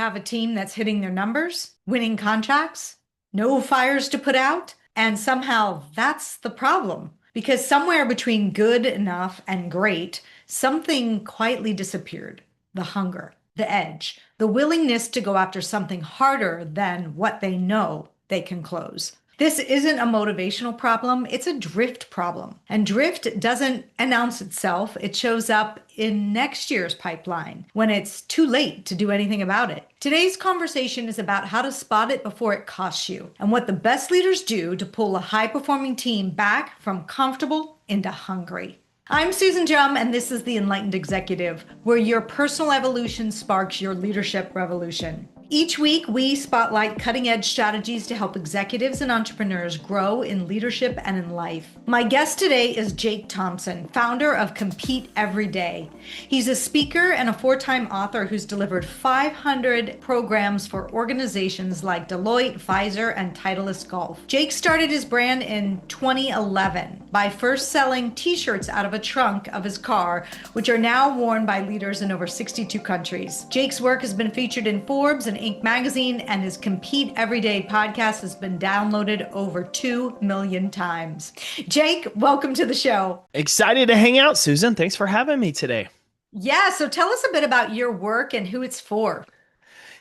have a team that's hitting their numbers, winning contracts, no fires to put out. And somehow that's the problem. Because somewhere between good enough and great, something quietly disappeared. The hunger, the edge, the willingness to go after something harder than what they know they can close. This isn't a motivational problem, it's a drift problem. And drift doesn't announce itself, it shows up in next year's pipeline when it's too late to do anything about it. Today's conversation is about how to spot it before it costs you and what the best leaders do to pull a high-performing team back from comfortable into hungry. I'm Susan Drumm, and this is the Enlightened Executive, where your personal evolution sparks your leadership revolution. Each week, we spotlight cutting-edge strategies to help executives and entrepreneurs grow in leadership and in life. My guest today is Jake Thompson, founder of Compete Every Day. He's a speaker and a four-time author who's delivered 500 programs for organizations like Deloitte, Pfizer, and Titleist Golf. Jake started his brand in 2011 by first selling t-shirts out of a trunk of his car, which are now worn by leaders in over 62 countries. Jake's work has been featured in Forbes and Inc. magazine, and his Compete Everyday podcast has been downloaded over 2 million times. Jake, welcome to the show. Excited to hang out, Susan. Thanks for having me today. Yeah, so tell us a bit about your work and who it's for.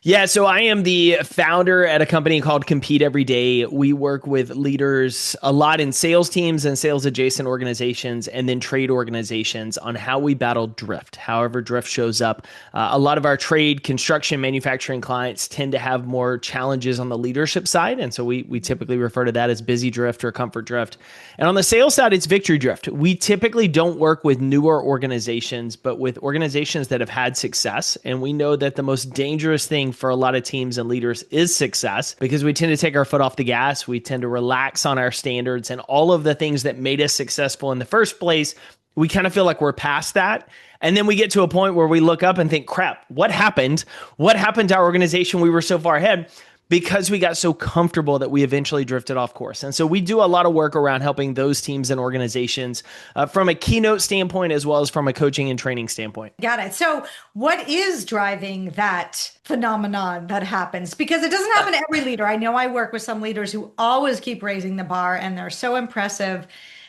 Yeah, so I am the founder at a company called Compete Every Day. We work with leaders a lot in sales teams and sales adjacent organizations and then trade organizations on how we battle drift, however drift shows up. A lot of our trade, construction, manufacturing clients tend to have more challenges on the leadership side. And so we typically refer to that as busy drift or comfort drift. And on the sales side, it's victory drift. We typically don't work with newer organizations, but with organizations that have had success. And we know that the most dangerous thing for a lot of teams and leaders is success, because we tend to take our foot off the gas. We tend to relax on our standards and all of the things that made us successful in the first place. We kind of feel like we're past that. And then we get to a point where we look up and think, crap, what happened? What happened to our organization? We were so far ahead because we got so comfortable that we eventually drifted off course. And so we do a lot of work around helping those teams and organizations from a keynote standpoint, as well as from a coaching and training standpoint. Got it. So what is driving that phenomenon that happens? Because it doesn't happen to every leader. I know I work with some leaders who always keep raising the bar and they're so impressive,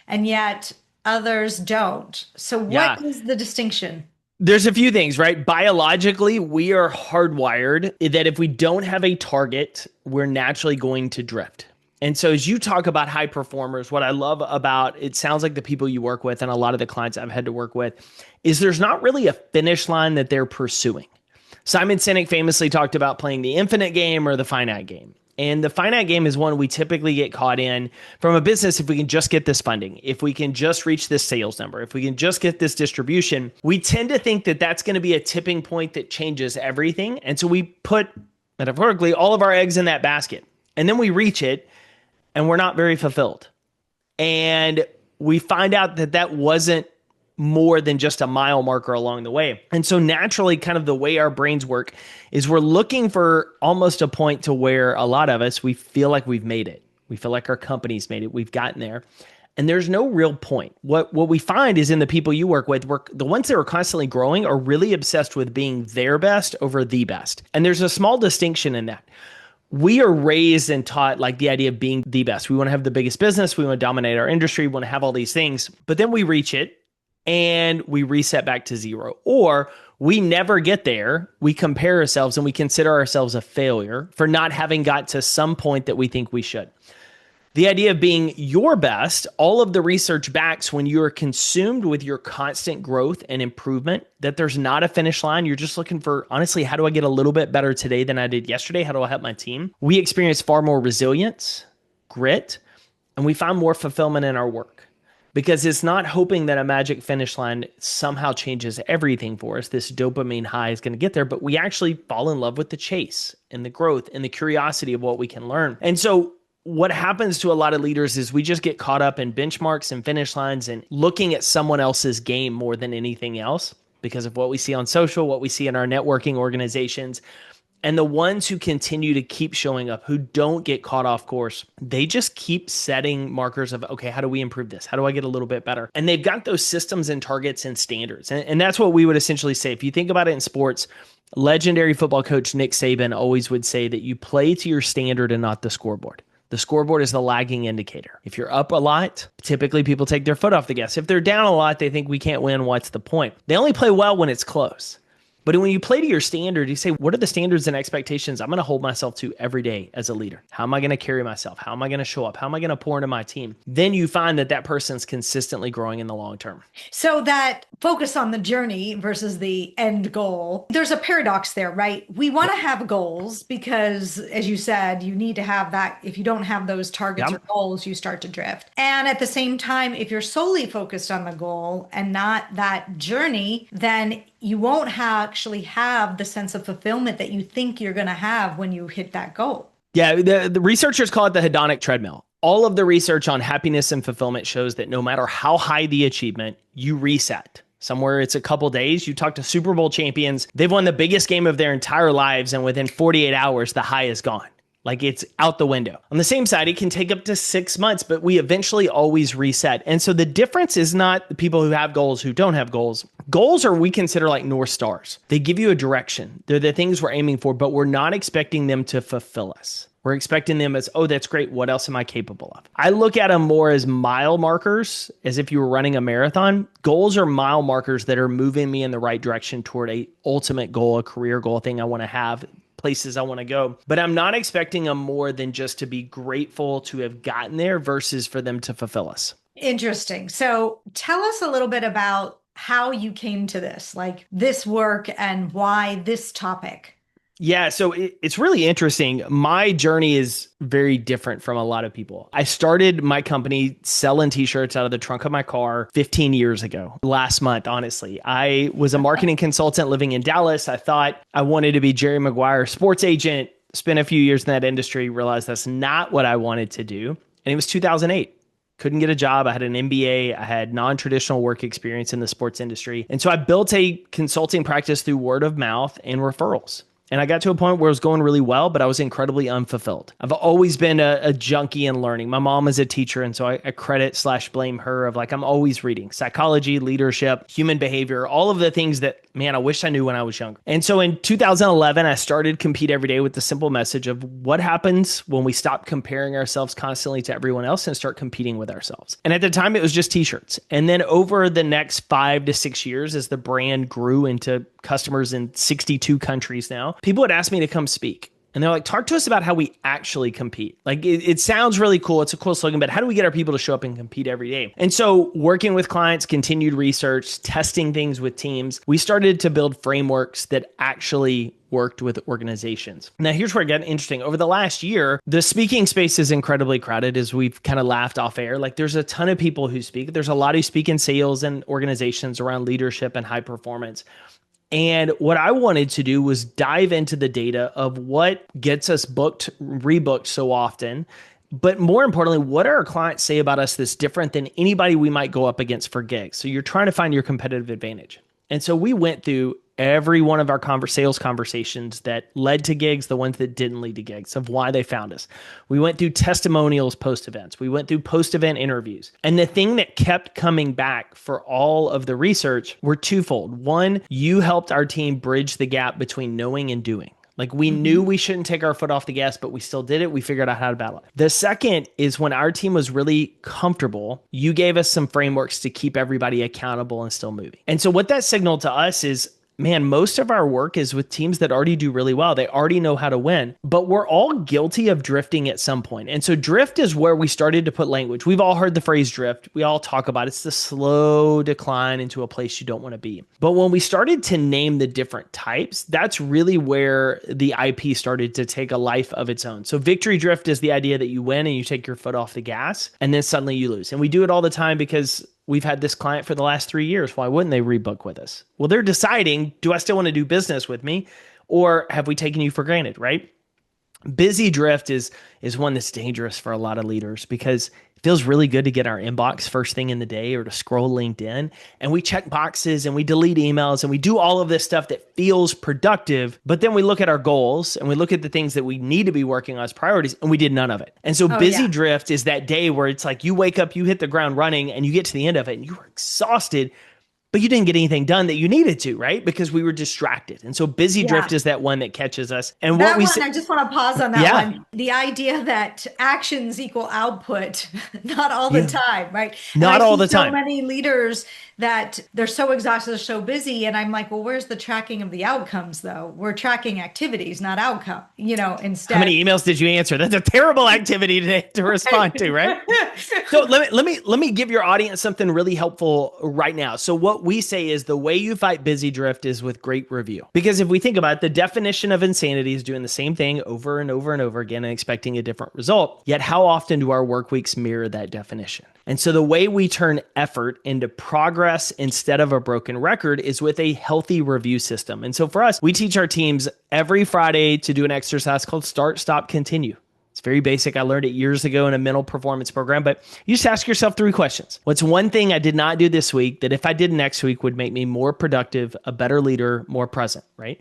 and yet others don't. So what is the distinction? There's a few things, right? Biologically, we are hardwired that if we don't have a target, we're naturally going to drift. And so as you talk about high performers, what I love about it sounds like the people you work with and a lot of the clients I've had to work with is there's not really a finish line that they're pursuing. Simon Sinek famously talked about playing the infinite game or the finite game. And the finite game is one we typically get caught in from a business. If we can just get this funding, if we can just reach this sales number, if we can just get this distribution, we tend to think that that's going to be a tipping point that changes everything. And so we put, metaphorically, all of our eggs in that basket. And then we reach it and we're not very fulfilled. And we find out that that wasn't more than just a mile marker along the way. And so naturally, kind of the way our brains work is we're looking for almost a point to where a lot of us, we feel like we've made it. We feel like our company's made it. We've gotten there. And there's no real point. What we find is in the people you work with, the ones that are constantly growing are really obsessed with being their best over the best. And there's a small distinction in that. We are raised and taught like the idea of being the best. We want to have the biggest business. We want to dominate our industry. We want to have all these things. But then we reach it and we reset back to zero. Or we never get there. We compare ourselves and we consider ourselves a failure for not having got to some point that we think we should. The idea of being your best, all of the research backs when you're consumed with your constant growth and improvement, that there's not a finish line. You're just looking for, honestly, how do I get a little bit better today than I did yesterday? How do I help my team? We experience far more resilience, grit, and we find more fulfillment in our work. Because it's not hoping that a magic finish line somehow changes everything for us. This dopamine high is going to get there, but we actually fall in love with the chase and the growth and the curiosity of what we can learn. And so what happens to a lot of leaders is we just get caught up in benchmarks and finish lines and looking at someone else's game more than anything else because of what we see on social, what we see in our networking organizations. And the ones who continue to keep showing up, who don't get caught off course, they just keep setting markers of, okay, how do we improve this? How do I get a little bit better? And they've got those systems and targets and standards. And that's what we would essentially say. If you think about it in sports, Legendary football coach Nick Saban always would say that you play to your standard and not the scoreboard. The scoreboard is the lagging indicator. If you're up a lot, typically people take their foot off the gas. If they're down a lot, they think we can't win. What's the point? They only play well when it's close. But when you play to your standard, you say, what are the standards and expectations I'm going to hold myself to every day as a leader? How am I going to carry myself? How am I going to show up? How am I going to pour into my team? Then you find that that person's consistently growing in the long term. So that focus on the journey versus the end goal, there's a paradox there, right? We want to have goals because, as you said, you need to have that. If you don't have those targets or Yep. goals, you start to drift. And at the same time, if you're solely focused on the goal and not that journey, then you won't actually have the sense of fulfillment that you think you're going to have when you hit that goal. Yeah, the researchers call it the hedonic treadmill. All of the research on happiness and fulfillment shows that no matter how high the achievement, you reset. Somewhere it's a couple days. You talk to Super Bowl champions, they've won the biggest game of their entire lives, and within 48 hours, the high is gone. Like it's out the window. On the same side, it can take up to 6 months, but we eventually always reset. And so the difference is not the people who have goals, who don't have goals. Goals are we consider like North Stars. They give you a direction. They're the things we're aiming for, but we're not expecting them to fulfill us. We're expecting them as, oh, that's great. What else am I capable of? I look at them more as mile markers, as if you were running a marathon. Goals are mile markers that are moving me in the right direction toward a ultimate goal, a career goal, thing I want to have, places I want to go. But I'm not expecting them more than just to be grateful to have gotten there versus for them to fulfill us. Interesting. So tell us a little bit about how you came to this, like this work and why this topic. Yeah, so it's really interesting. My journey is very different from a lot of people. I started my company selling t-shirts out of the trunk of my car 15 years ago, last month, honestly. I was a marketing consultant living in Dallas. I thought I wanted to be Jerry Maguire, sports agent, spent a few years in that industry, realized that's not what I wanted to do. And it was 2008. Couldn't get a job. I had an MBA. I had non-traditional work experience in the sports industry. And so I built a consulting practice through word of mouth and referrals. And I got to a point where it was going really well, but I was incredibly unfulfilled. I've always been a junkie in learning. My mom is a teacher, and so I credit/blame her of like, I'm always reading psychology, leadership, human behavior, all of the things that, man, I wish I knew when I was younger. And so in 2011, I started Compete Every Day with the simple message of what happens when we stop comparing ourselves constantly to everyone else and start competing with ourselves. And at the time, it was just t-shirts. And then over the next 5 to 6 years, as the brand grew into customers in 62 countries now, people would ask me to come speak. And they're like, talk to us about how we actually compete. Like, it sounds really cool. It's a cool slogan, but how do we get our people to show up and compete every day? And so working with clients, continued research, testing things with teams, we started to build frameworks that actually worked with organizations. Now, here's where it got interesting. Over the last year, the speaking space is incredibly crowded, as we've kind of laughed off air. Like, there's a ton of people who speak. There's a lot who speak in sales and organizations around leadership and high performance. And what I wanted to do was dive into the data of what gets us booked, rebooked so often. But more importantly, what do our clients say about us that's different than anybody we might go up against for gigs? So you're trying to find your competitive advantage. And so we went through every one of our sales conversations that led to gigs, the ones that didn't lead to gigs, of why they found us. We went through testimonials post-events. We went through post-event interviews. And the thing that kept coming back for all of the research were twofold. One, you helped our team bridge the gap between knowing and doing. Like, we knew we shouldn't take our foot off the gas, but we still did it. We figured out how to battle it. The second is when our team was really comfortable, you gave us some frameworks to keep everybody accountable and still moving. And so what that signaled to us is, man, most of our work is with teams that already do really well. They already know how to win, but we're all guilty of drifting at some point. And so drift is where we started to put language. We've all heard the phrase drift. We all talk about it. It's the slow decline into a place you don't want to be. But when we started to name the different types, that's really where the IP started to take a life of its own. So victory drift is the idea that you win and you take your foot off the gas and then suddenly you lose. And we do it all the time because we've had this client for the last 3 years. Why wouldn't they rebook with us? Well, they're deciding, do I still want to do business with me, or have we taken you for granted, right? Busy drift is one that's dangerous for a lot of leaders because it feels really good to get our inbox first thing in the day or to scroll LinkedIn, and we check boxes and we delete emails and we do all of this stuff that feels productive. But then we look at our goals and we look at the things that we need to be working on as priorities, and we did none of it. And so busy drift is that day where it's like you wake up, you hit the ground running, and you get to the end of it and you are exhausted, but you didn't get anything done that you needed to, right? Because we were distracted. And so busy drift Yeah. is that one that catches us. And what That we one, say, I just want to pause on that yeah, one. The idea that actions equal output, not all the yeah, time, right? And I not all see the so time. many leaders that they're so exhausted, they're so busy. And I'm like, well, where's the tracking of the outcomes, though? We're tracking activities, not outcome, How instead. many emails did you answer? That's a terrible activity today to respond to, right? So let me give your audience something really helpful right now. So what we say is the way you fight busy drift is with great review. Because if we think about it, the definition of insanity is doing the same thing over and over and over again and expecting a different result. Yet how often do our work weeks mirror that definition? And so the way we turn effort into progress instead of a broken record is with a healthy review system. And so for us, we teach our teams every Friday to do an exercise called Start, Stop, Continue. It's very basic. I learned it years ago in a mental performance program, but you just ask yourself 3 questions. What's one thing I did not do this week that if I did next week would make me more productive, a better leader, more present, right?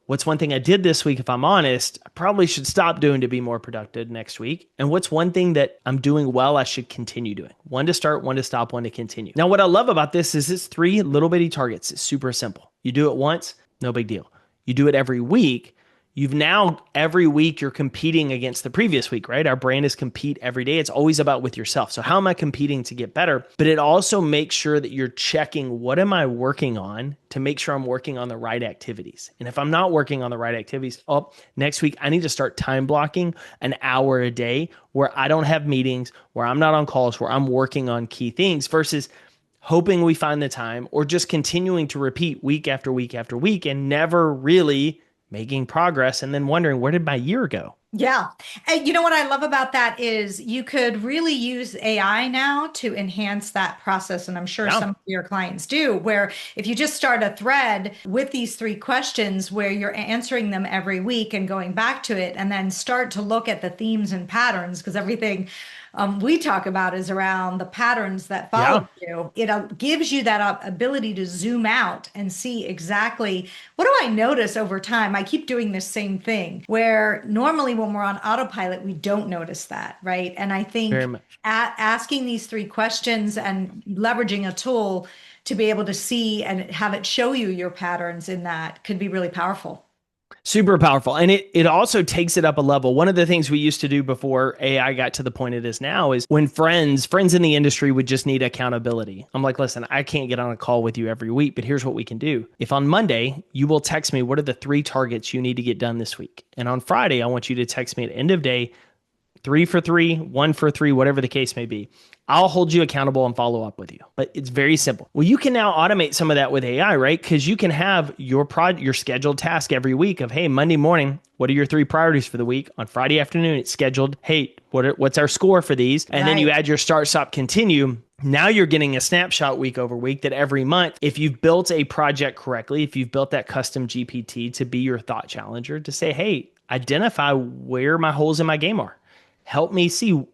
What's one thing I did this week, if I'm honest, I probably should stop doing to be more productive next week? And what's one thing that I'm doing well, I should continue doing? One to start, one to stop, one to continue. Now, what I love about this is it's 3 little bitty targets. It's super simple. You do it once, no big deal. You do it every week. You've now, every week, you're competing against the previous week, right? Our brand is compete every day. It's always about with yourself. So how am I competing to get better? But it also makes sure that you're checking what am I working on to make sure I'm working on the right activities. And if I'm not working on the right activities, next week, I need to start time blocking an hour a day where I don't have meetings, where I'm not on calls, where I'm working on key things versus hoping we find the time or just continuing to repeat week after week after week and never really making progress and then wondering, where did my year go? Yeah. And what I love about that is you could really use AI now to enhance that process. And I'm sure Yeah. some of your clients do, where if you just start a thread with these 3 questions where you're answering them every week and going back to it, and then start to look at the themes and patterns, because everything we talk about is around the patterns that Yeah. follow you. It gives you that ability to zoom out and see exactly what do I notice over time. I keep doing this same thing where normally when we're on autopilot, we don't notice that, right? And I Very think much. asking these 3 questions and leveraging a tool to be able to see and have it show you your patterns in that could be really powerful. Super powerful. And it also takes it up a level. One of the things we used to do before AI got to the point it is now is when friends in the industry would just need accountability. I'm like, listen, I can't get on a call with you every week, but here's what we can do. If on Monday you will text me, what are the 3 targets you need to get done this week? And on Friday, I want you to text me at end of day, 3 for 3, 1 for 3, whatever the case may be. I'll hold you accountable and follow up with you. But it's very simple. Well, you can now automate some of that with AI, right? Because you can have your scheduled task every week of, hey, Monday morning, what are your 3 priorities for the week? On Friday afternoon, it's scheduled, hey, what's our score for these? And then you Right. add your start, stop, continue. Now you're getting a snapshot week over week that every month, if you've built a project correctly, if you've built that custom GPT to be your thought challenger, to say, hey, identify where my holes in my game are. Help me see.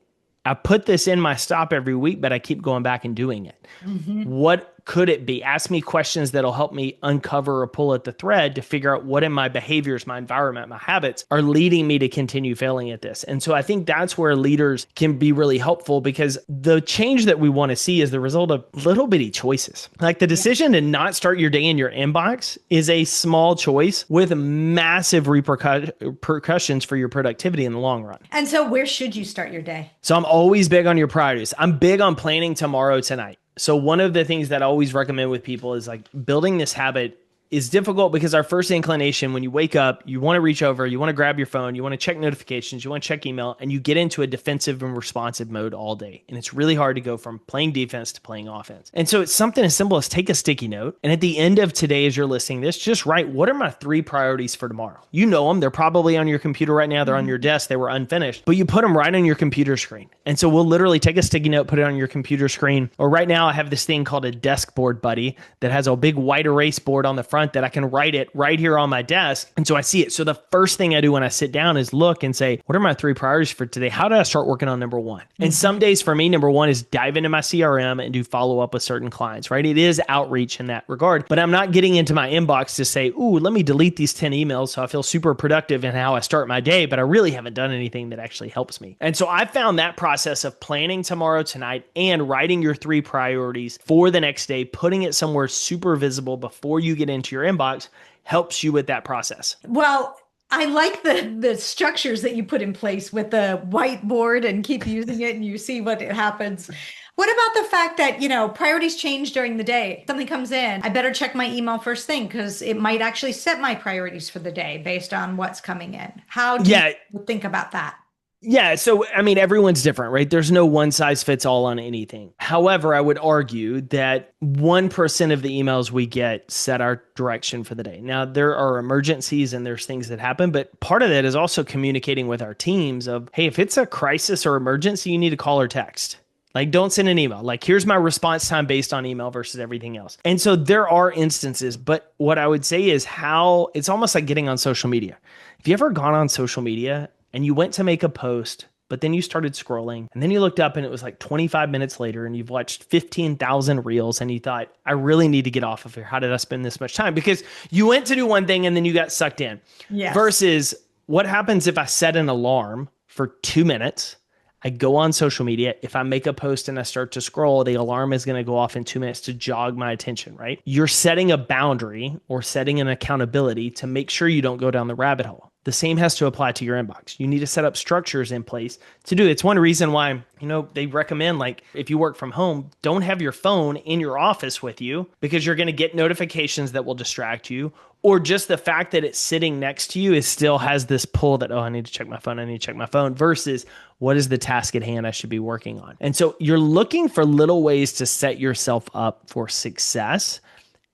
I put this in my stop every week, but I keep going back and doing it. Mhm. What could it be? Ask me questions that'll help me uncover or pull at the thread to figure out what in my behaviors, my environment, my habits are leading me to continue failing at this. And so I think that's where leaders can be really helpful because the change that we want to see is the result of little bitty choices. Like the decision to not start your day in your inbox is a small choice with massive repercussions for your productivity in the long run. And so where should you start your day? So I'm always big on your priorities. I'm big on planning tomorrow tonight. So one of the things that I always recommend with people is like building this habit is difficult because our first inclination when you wake up, you want to reach over, you want to grab your phone, you want to check notifications, you want to check email, and you get into a defensive and responsive mode all day. And it's really hard to go from playing defense to playing offense. And so it's something as simple as take a sticky note. And at the end of today, as you're listening to this, just write, what are my 3 priorities for tomorrow? You know them. They're probably on your computer right now. They're on your desk. They were unfinished, but you put them right on your computer screen. And so we'll literally take a sticky note, put it on your computer screen. Or right now I have this thing called a desk board buddy that has a big white erase board on the front front that I can write it right here on my desk. And so I see it. So the first thing I do when I sit down is look and say, what are my 3 priorities for today? How did I start working on number 1? And some days for me, number 1 is dive into my CRM and do follow up with certain clients, right? It is outreach in that regard, but I'm not getting into my inbox to say, ooh, let me delete these 10 emails so I feel super productive in how I start my day, but I really haven't done anything that actually helps me. And so I found that process of planning tomorrow, tonight, and writing your 3 priorities for the next day, putting it somewhere super visible before you get into your inbox helps you with that process. Well, I like the structures that you put in place with the whiteboard and keep using it and you see what happens. What about the fact that, priorities change during the day? Something comes in, I better check my email first thing because it might actually set my priorities for the day based on what's coming in. How do you Yeah, think about that? Yeah. So, I mean, everyone's different, right? There's no one size fits all on anything. However, I would argue that 1% of the emails we get set our direction for the day. Now, there are emergencies and there's things that happen, but part of that is also communicating with our teams of, hey, if it's a crisis or emergency, you need to call or text. Like, don't send an email. Like, here's my response time based on email versus everything else. And so there are instances, but what I would say is how it's almost like getting on social media. Have you ever gone on social media and you went to make a post, but then you started scrolling and then you looked up and it was like 25 minutes later and you've watched 15,000 reels and you thought, I really need to get off of here. How did I spend this much time? Because you went to do one thing and then you got sucked in. Yes. Versus what happens if I set an alarm for 2 minutes? I go on social media. If I make a post and I start to scroll, the alarm is going to go off in 2 minutes to jog my attention, right? You're setting a boundary or setting an accountability to make sure you don't go down the rabbit hole. The same has to apply to your inbox. You need to set up structures in place to do it. It's one reason why, they recommend, like, if you work from home, don't have your phone in your office with you because you're going to get notifications that will distract you, or just the fact that it's sitting next to you is still has this pull that, oh, I need to check my phone. I need to check my phone versus what is the task at hand I should be working on? And so you're looking for little ways to set yourself up for success.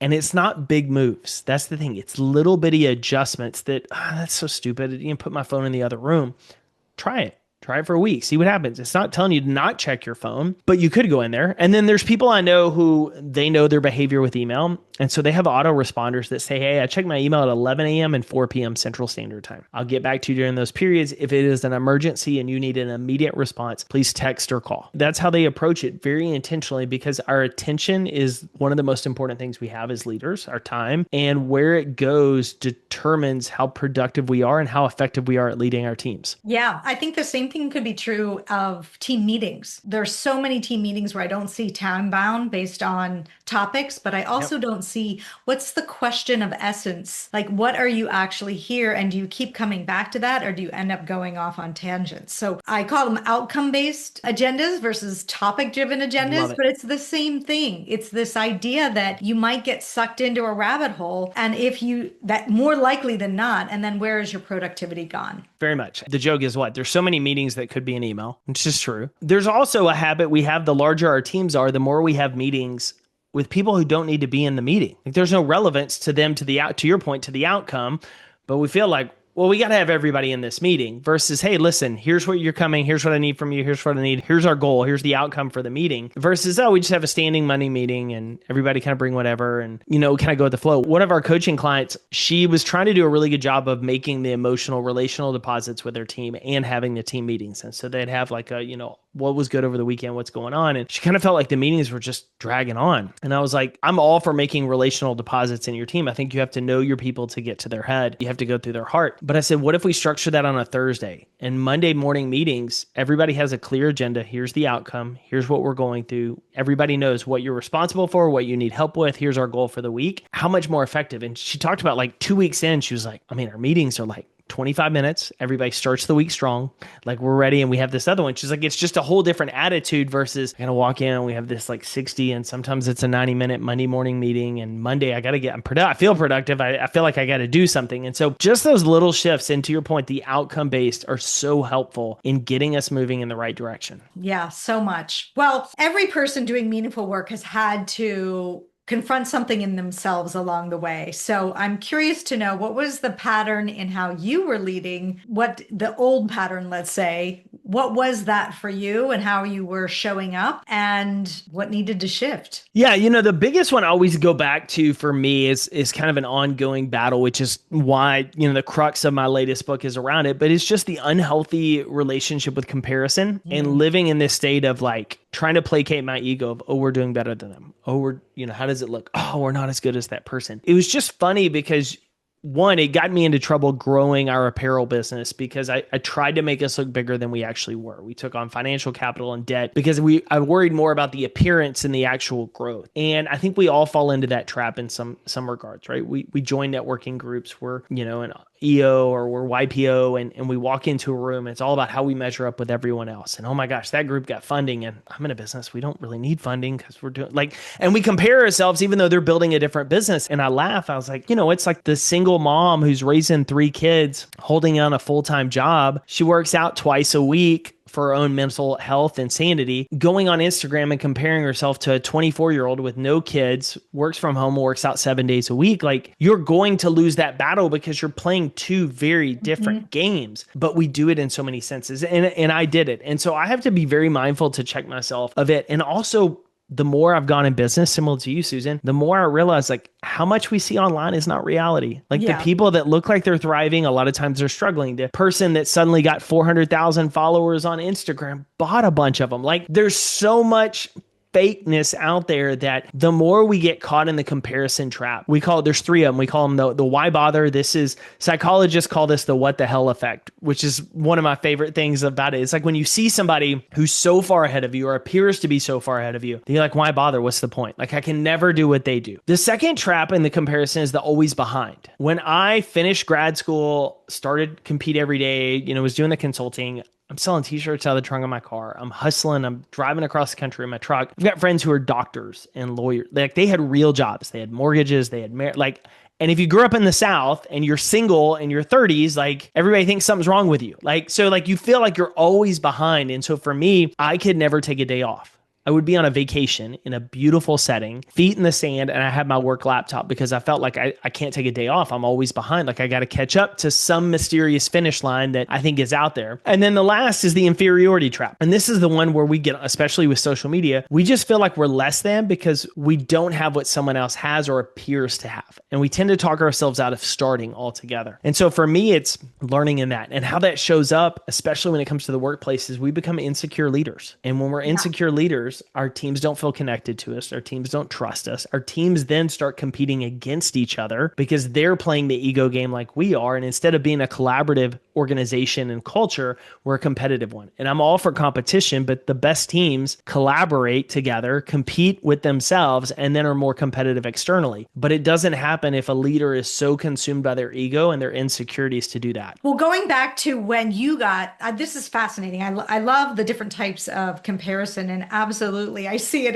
And it's not big moves. That's the thing. It's little bitty adjustments that, that's so stupid. You can put my phone in the other room. Try it. Try it for a week. See what happens. It's not telling you to not check your phone, but you could go in there. And then there's people I know who they know their behavior with email. And so they have autoresponders that say, hey, I check my email at 11 a.m. and 4 p.m. Central Standard Time. I'll get back to you during those periods. If it is an emergency and you need an immediate response, please text or call. That's how they approach it very intentionally because our attention is one of the most important things we have as leaders, our time, and where it goes determines how productive we are and how effective we are at leading our teams. Yeah, I think the same thing could be true of team meetings. There's so many team meetings where I don't see time bound based on topics, but I also don't see what's the question of essence. Like, what are you actually here? And do you keep coming back to that or do you end up going off on tangents? So I call them outcome-based agendas versus topic-driven Love agendas, it. but it's the same thing. It's this idea that you might get sucked into a rabbit hole. And that more likely than not, and then where is your productivity gone? Very much. The joke is what? There's so many meetings that could be an email, which is true. There's also a habit we have, the larger our teams are, the more we have meetings with people who don't need to be in the meeting. Like, there's no relevance to them, to your point, to the outcome, but we feel like, well, we got to have everybody in this meeting versus, hey, listen, here's what you're coming. Here's what I need from you. Here's what I need. Here's our goal. Here's the outcome for the meeting versus, oh, we just have a standing money meeting and everybody kind of bring whatever and, kind of go with the flow. One of our coaching clients, she was trying to do a really good job of making the emotional relational deposits with their team and having the team meetings. And so they'd have like a, what was good over the weekend, what's going on. And she kind of felt like the meetings were just dragging on. And I was like, I'm all for making relational deposits in your team. I think you have to know your people to get to their head. You have to go through their heart. But I said, what if we structure that on a Thursday? And Monday morning meetings, everybody has a clear agenda. Here's the outcome. Here's what we're going through. Everybody knows what you're responsible for, what you need help with. Here's our goal for the week. How much more effective? And she talked about like 2 weeks in, she was like, our meetings are like 25 minutes. Everybody starts the week strong. Like, we're ready. And we have this other one. She's like, it's just a whole different attitude versus I'm going to walk in and we have this like 60 and sometimes it's a 90-minute Monday morning meeting. And Monday I feel productive. I feel like I got to do something. And so just those little shifts, and to your point, the outcome based are so helpful in getting us moving in the right direction. Yeah, so much. Well, every person doing meaningful work has had to confront something in themselves along the way. So I'm curious to know what was the pattern in how you were leading, what the old pattern, let's say, what was that for you and how you were showing up and what needed to shift? Yeah, the biggest one I always go back to for me is kind of an ongoing battle, which is why, the crux of my latest book is around it, but it's just the unhealthy relationship with comparison and Mm. living in this state of like trying to placate my ego of, oh, we're doing better than them. Oh, how does it look? Oh, we're not as good as that person. It was just funny because one, it got me into trouble growing our apparel business because I tried to make us look bigger than we actually were. We took on financial capital and debt because I worried more about the appearance than the actual growth. And I think we all fall into that trap in some regards, right? We join networking groups. We're, an EO or we're YPO and we walk into a room. It's all about how we measure up with everyone else. And oh my gosh, that group got funding and I'm in a business. We don't really need funding because we're doing like, and we compare ourselves even though they're building a different business. And I laugh. I was like, it's like the single mom who's raising 3 kids, holding on a full-time job. She works out twice a week for her own mental health and sanity, going on Instagram and comparing herself to a 24-year-old with no kids, works from home, works out 7 days a week. Like you're going to lose that battle because you're playing two very Mhm. different games, but we do it in so many senses. And I did it. And so I have to be very mindful to check myself of it. And also the more I've gone in business, similar to you, Susan, the more I realize like how much we see online is not reality. Like the Yeah. people that look like they're thriving, a lot of times they're struggling. The person that suddenly got 400,000 followers on Instagram bought a bunch of them. Like there's so much fakeness out there that the more we get caught in the comparison trap, there's 3 of them. We call them the why bother. This is psychologists call this the what the hell effect, which is one of my favorite things about it. It's like when you see somebody who's so far ahead of you or appears to be so far ahead of you, you're like, why bother? What's the point? Like I can never do what they do. The second trap in the comparison is the always behind. When I finished grad school, started compete every day, was doing the consulting, I'm selling t-shirts out of the trunk of my car. I'm hustling. I'm driving across the country in my truck. I've got friends who are doctors and lawyers. Like they had real jobs. They had mortgages. They had and if you grew up in the South and you're single in your 30s, like everybody thinks something's wrong with you. Like, so like you feel like you're always behind. And so for me, I could never take a day off. I would be on a vacation in a beautiful setting, feet in the sand, and I had my work laptop because I felt like I can't take a day off. I'm always behind. Like I got to catch up to some mysterious finish line that I think is out there. And then the last is the inferiority trap. And this is the one where we get, especially with social media, we just feel like we're less than because we don't have what someone else has or appears to have. And we tend to talk ourselves out of starting altogether. And so for me, it's learning in that and how that shows up, especially when it comes to the workplace, is we become insecure leaders. And when we're insecure leaders, our teams don't feel connected to us. Our teams don't trust us. Our teams then start competing against each other because they're playing the ego game like we are. And instead of being a collaborative organization and culture, we're a competitive one. And I'm all for competition, but the best teams collaborate together, compete with themselves, and then are more competitive externally. But it doesn't happen if a leader is so consumed by their ego and their insecurities to do that. Well, going back to when you got, this is fascinating. I love the different types of comparison, and absolutely, I see it.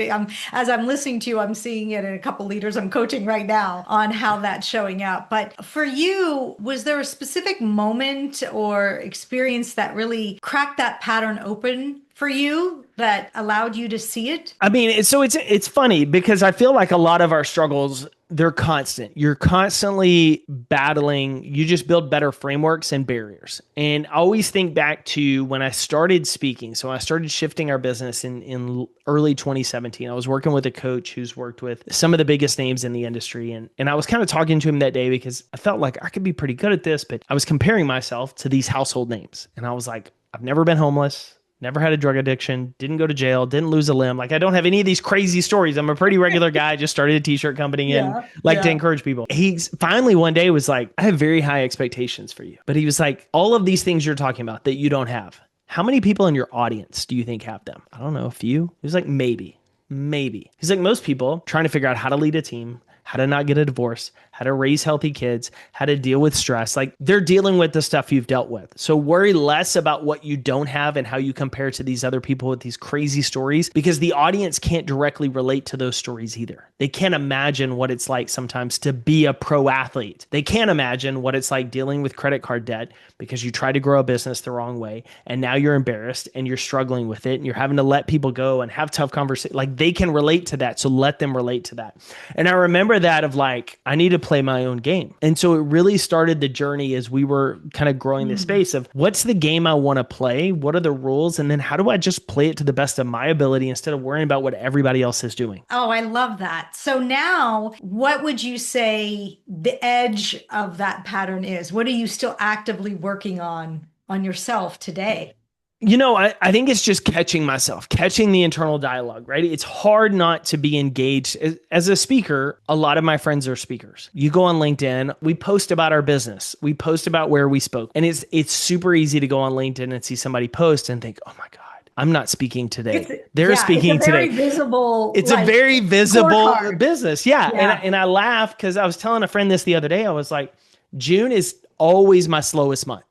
As I'm listening to you, I'm seeing it in a couple leaders I'm coaching right now on how that's showing up. But for you, was there a specific moment or experience that really cracked that pattern open for you that allowed you to see it? I mean, it's funny because I feel like a lot of our struggles, they're constant. You're constantly battling. You just build better frameworks and barriers. And I always think back to when I started speaking. So when I started shifting our business in early 2017. I was working with a coach who's worked with some of the biggest names in the industry. And I was kind of talking to him that day because I felt like I could be pretty good at this, but I was comparing myself to these household names. And I was like, I've never been homeless. Never had a drug addiction, didn't go to jail, didn't lose a limb. Like I don't have any of these crazy stories. I'm a pretty regular guy, just started a t-shirt company and Yeah, like to yeah. encourage people. He's finally one day was like, I have very high expectations for you. But he was like, all of these things you're talking about that you don't have, how many people in your audience do you think have them? I don't know, a few. He was like, maybe. He's like, most people trying to figure out how to lead a team, how to not get a divorce, how to raise healthy kids, how to deal with stress. Like they're dealing with the stuff you've dealt with. So worry less about what you don't have and how you compare to these other people with these crazy stories, because the audience can't directly relate to those stories either. They can't imagine what it's like sometimes to be a pro athlete. They can't imagine what it's like dealing with credit card debt because you tried to grow a business the wrong way and now you're embarrassed and you're struggling with it and you're having to let people go and have tough conversations. Like they can relate to that. So let them relate to that. And I remember that of like, I need to play my own game. And so it really started the journey as we were kind of growing the Mm. space of what's the game I want to play? What are the rules? And then how do I just play it to the best of my ability instead of worrying about what everybody else is doing? Oh, I love that. So now, what would you say the edge of that pattern is? What are you still actively working on yourself today? I think it's just catching myself, catching the internal dialogue, right? It's hard not to be engaged. As a speaker, a lot of my friends are speakers. You go on LinkedIn, we post about our business, we post about where we spoke. And it's super easy to go on LinkedIn and see somebody post and think, oh my God, I'm not speaking It's today. They're yeah, it's a speaking very today. visible It's a like very visible scorecard. business. Yeah. And, Yeah. and I laugh because I was telling a friend this the other day. I was like, June is always my slowest month.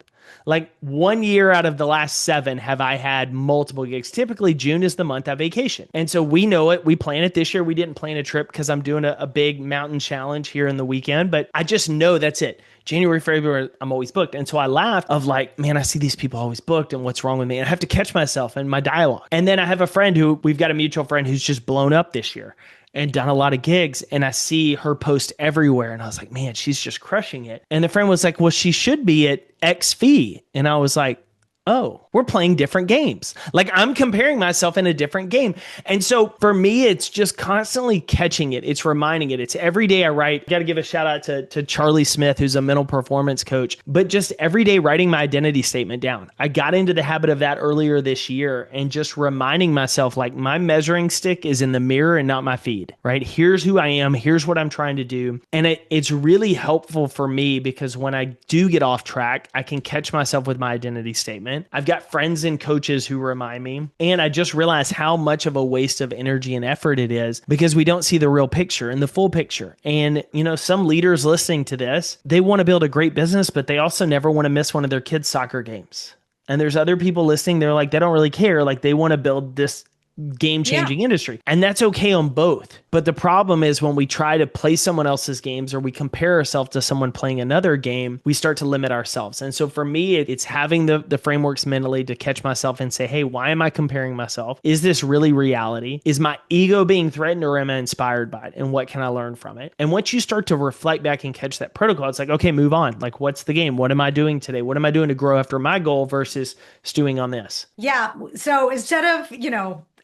Like 1 year out of the last 7 have I had multiple gigs. Typically, June is the month I vacation. And so we know it. We plan it this year. We didn't plan a trip because I'm doing a big mountain challenge here in the weekend, but I just know that's it. January, February, I'm always booked. And so I laughed of like, man, I see these people always booked and what's wrong with me? And I have to catch myself in my dialogue. And then I have a friend who we've got a mutual friend who's just blown up this year and done a lot of gigs. And I see her post everywhere. And I was like, man, she's just crushing it. And the friend was like, well, she should be at X fee. And I was like, oh, we're playing different games. Like I'm comparing myself in a different game. And so for me, it's just constantly catching it. It's reminding it. It's every day I write. Got to give a shout out to Charlie Smith, who's a mental performance coach, but just every day writing my identity statement down. I got into the habit of that earlier this year and just reminding myself like my measuring stick is in the mirror and not my feed, right? Here's who I am. Here's what I'm trying to do. And it's really helpful for me because when I do get off track, I can catch myself with my identity statement. I've got friends and coaches who remind me. And I just realized how much of a waste of energy and effort it is because we don't see the real picture and the full picture. And, some leaders listening to this, they want to build a great business, but they also never want to miss one of their kids' soccer games. And there's other people listening, they're like, they don't really care. Like they want to build this Yeah. game-changing industry. And that's okay on both. But the problem is when we try to play someone else's games or we compare ourselves to someone playing another game, we start to limit ourselves. And so for me, it's having the frameworks mentally to catch myself and say, hey, why am I comparing myself? Is this really reality? Is my ego being threatened or am I inspired by it? And what can I learn from it? And once you start to reflect back and catch that protocol, it's like, okay, move on. Like, what's the game? What am I doing today? What am I doing to grow after my goal versus stewing on this? Yeah. So instead of,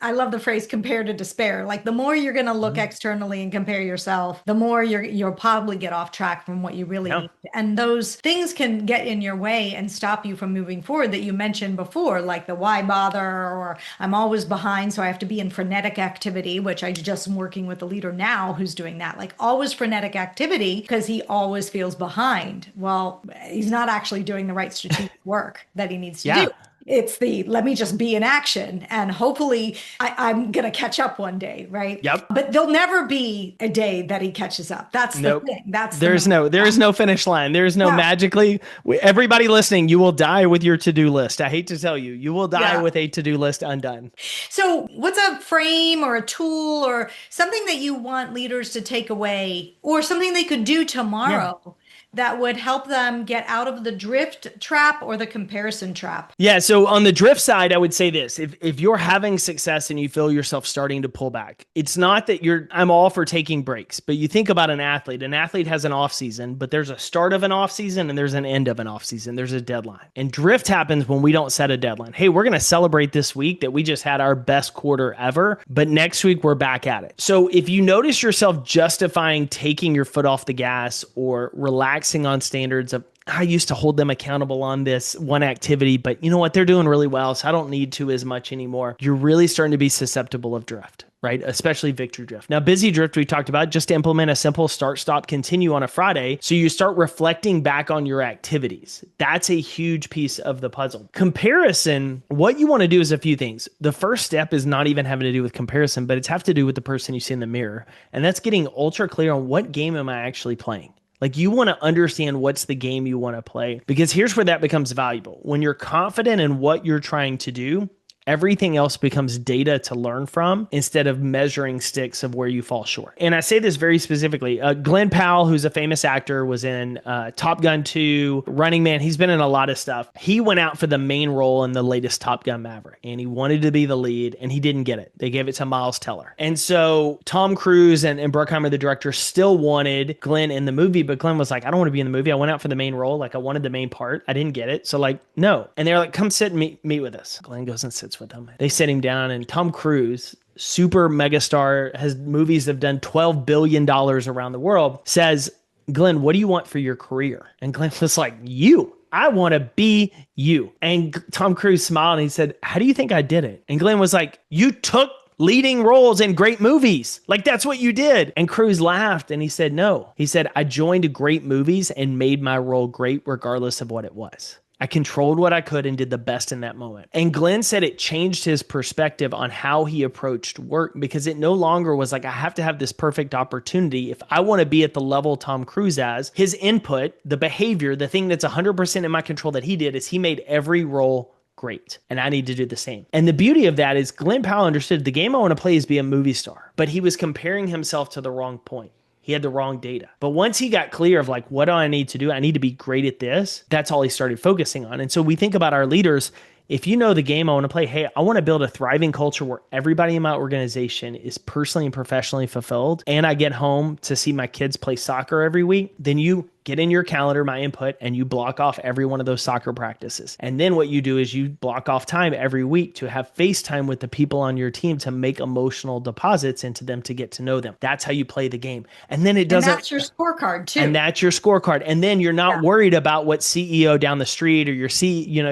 I love the phrase compare to despair. Like the more you're going to look Mhm. externally and compare yourself, the more you'll probably get off track from what you really Yeah. need. And those things can get in your way and stop you from moving forward that you mentioned before, like the why bother, or I'm always behind, so I have to be in frenetic activity, which I just am working with a leader now who's doing that, like always frenetic activity because he always feels behind. Well, he's not actually doing the right strategic work that he needs to do. Yeah. It's the let me just be in action and hopefully I'm going to catch up one day, right? Yep. But there'll never be a day that he catches up. That's the Nope. thing. That's the There is no finish line. There is no yeah, magically. Everybody listening, you will die with your to-do list. I hate to tell you, you will die yeah. with a to-do list undone. So, what's a frame or a tool or something that you want leaders to take away or something they could do Yeah. tomorrow that would help them get out of the drift trap or the comparison trap? Yeah. So on the drift side, I would say this. If you're having success and you feel yourself starting to pull back, it's not that I'm all for taking breaks, but you think about an athlete. An athlete has an off season, but there's a start of an off season and there's an end of an off season. There's a deadline. And drift happens when we don't set a deadline. Hey, we're going to celebrate this week that we just had our best quarter ever, but next week we're back at it. So if you notice yourself justifying taking your foot off the gas or relaxing on standards of I used to hold them accountable on this one activity, but you know what? They're doing really well, so I don't need to as much anymore. You're really starting to be susceptible of drift, right? Especially victory drift. Now, busy drift, we talked about, just to implement a simple start, stop, continue on a Friday. So you start reflecting back on your activities. That's a huge piece of the puzzle. Comparison, what you want to do is a few things. The first step is not even having to do with comparison, but it's have to do with the person you see in the mirror. And that's getting ultra clear on what game am I actually playing. Like you want to understand what's the game you want to play because here's where that becomes valuable. When you're confident in what you're trying to do, Everything else becomes data to learn from instead of measuring sticks of where you fall short. And I say this very specifically. Glenn Powell, who's a famous actor, was in Top Gun 2, Running Man. He's been in a lot of stuff. He went out for the main role in the latest Top Gun Maverick, and he wanted to be the lead, and he didn't get it. They gave it to Miles Teller. And so Tom Cruise and Bruckheimer, the director, still wanted Glenn in the movie, but Glenn was like, I don't want to be in the movie. I went out for the main role. Like, I wanted the main part. I didn't get it. So like, no. And they're like, come sit and meet with us. Glenn goes and sits with them. They sit him down, and Tom Cruise, super megastar, has movies that have done $12 billion around the world, says, Glenn, what do you want for your career? And Glenn was like, you. I want to be you. And Tom Cruise smiled and he said, how do you think I did it? And Glenn was like, you took leading roles in great movies. Like, that's what you did. And Cruise laughed and he said, no. He said, I joined great movies and made my role great regardless of what it was. I controlled what I could and did the best in that moment. And Glenn said it changed his perspective on how he approached work, because it no longer was like, I have to have this perfect opportunity. If I want to be at the level Tom Cruise has, his input, the behavior, the thing that's 100% in my control that he did is he made every role great. And I need to do the same. And the beauty of that is Glenn Powell understood the game I want to play is be a movie star, but he was comparing himself to the wrong point. He had the wrong data. But once he got clear of like, what do I need to do? I need to be great at this. That's all he started focusing on. And so we think about our leaders. If you know the game I want to play, hey, I want to build a thriving culture where everybody in my organization is personally and professionally fulfilled, and I get home to see my kids play soccer every week, then you get in your calendar, my input, and you block off every one of those soccer practices. And then what you do is you block off time every week to have FaceTime with the people on your team to make emotional deposits into them to get to know them. That's how you play the game. And then it doesn't. And that's your scorecard too. And that's your scorecard. And then you're not worried about what CEO down the street or your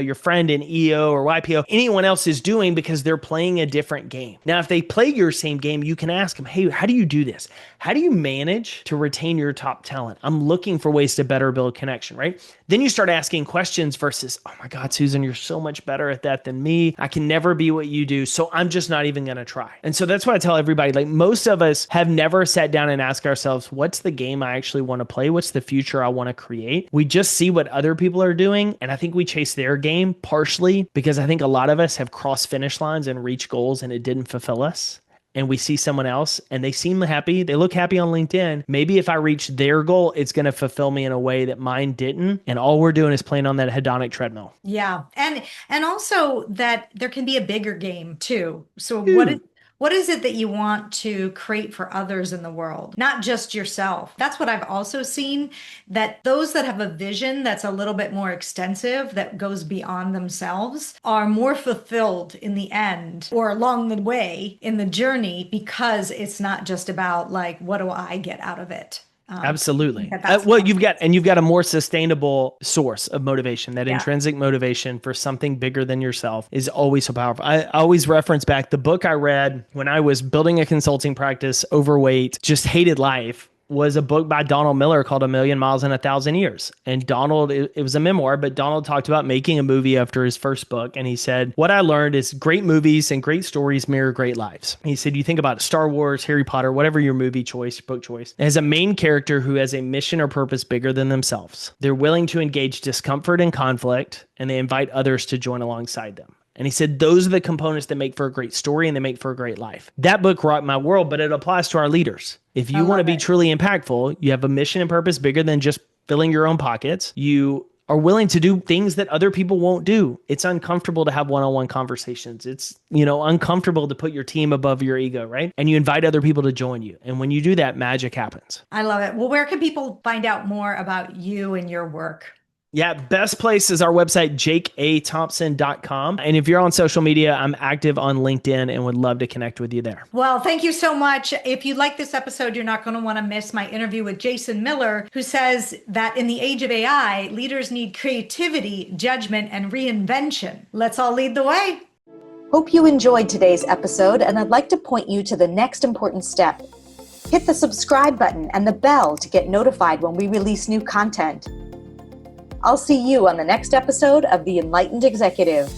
your friend in EO or YPO, anyone else is doing, because they're playing a different game. Now, if they play your same game, you can ask them, hey, how do you do this? How do you manage to retain your top talent? I'm looking for ways to better build connection, right? Then you start asking questions versus, oh my God, Susan, you're so much better at that than me. I can never be what you do. So I'm just not even going to try. And so that's what I tell everybody. Like, most of us have never sat down and asked ourselves, what's the game I actually want to play? What's the future I want to create? We just see what other people are doing. And I think we chase their game partially because I think a lot of us have crossed finish lines and reached goals and it didn't fulfill us. And we see someone else and they seem happy. They look happy on LinkedIn. Maybe if I reach their goal, it's going to fulfill me in a way that mine didn't. And all we're doing is playing on that hedonic treadmill. Yeah. And also that there can be a bigger game too. So what is it that you want to create for others in the world, not just yourself? That's what I've also seen, that those that have a vision that's a little bit more extensive, that goes beyond themselves, are more fulfilled in the end or along the way in the journey, because it's not just about like, what do I get out of it? Absolutely. Well, you've got a more sustainable source of motivation. That intrinsic motivation for something bigger than yourself is always so powerful. I always reference back the book I read when I was building a consulting practice, overweight, just hated life, was a book by Donald Miller called A Million Miles in a Thousand Years. And Donald, it was a memoir, but Donald talked about making a movie after his first book. And he said, what I learned is great movies and great stories mirror great lives. He said, you think about Star Wars, Harry Potter, whatever your movie choice, book choice, as a main character who has a mission or purpose bigger than themselves. They're willing to engage discomfort and conflict, and they invite others to join alongside them. And he said, those are the components that make for a great story and they make for a great life. That book rocked my world, but it applies to our leaders. If you want to be truly impactful, you have a mission and purpose bigger than just filling your own pockets. You are willing to do things that other people won't do. It's uncomfortable to have one-on-one conversations. It's, uncomfortable to put your team above your ego, right? And you invite other people to join you. And when you do that, magic happens. I love it. Well, where can people find out more about you and your work? Yeah, best place is our website, jakeathompson.com. And if you're on social media, I'm active on LinkedIn and would love to connect with you there. Well, thank you so much. If you like this episode, you're not going to want to miss my interview with Jason Miller, who says that in the age of AI, leaders need creativity, judgment, and reinvention. Let's all lead the way. Hope you enjoyed today's episode, and I'd like to point you to the next important step. Hit the subscribe button and the bell to get notified when we release new content. I'll see you on the next episode of The Enlightened Executive.